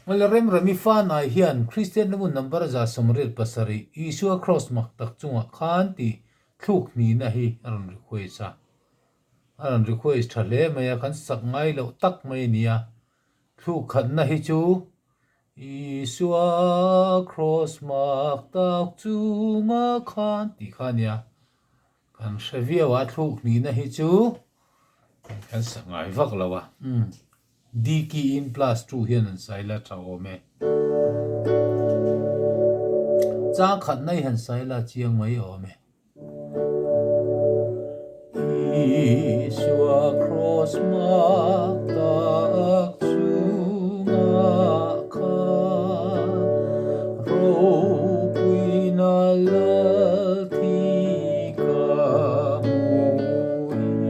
Wala rem rami fan ai hian Christian namun number za somrel pasari Isua cross mak tak chunga khan ti thuk ni na hi aron request aron request thale maya kan sak ngai lo tak mai nia thuk khat na hi chu Isua cross mak tak chunga khan ti khania kan sevia wa thuk ni na hi chu kan sak ngai vak lawa D key in plus 2 hian an sai la tha ome cha khat nai han sai la chiang mai ome Isua cross mark tak chunga khan ro puina la thi ka mui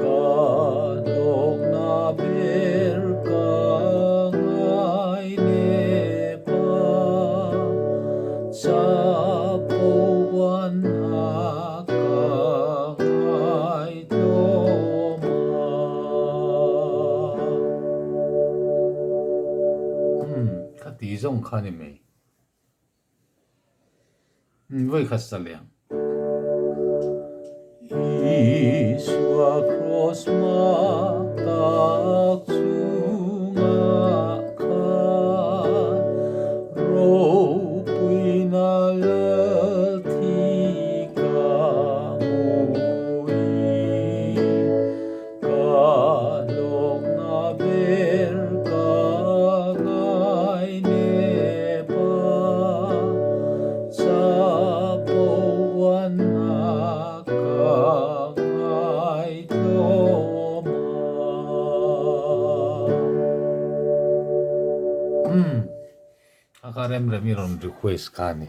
ka dok na ber ka ngai ne pa cha po wan ha ti zong khani me voi khasaliang Isua cross mark tak chunga khan ro puina la thi ka mui ka lok na ber ka ngai ne pa cha po wan na ka ngai to ma akarem remiron request kani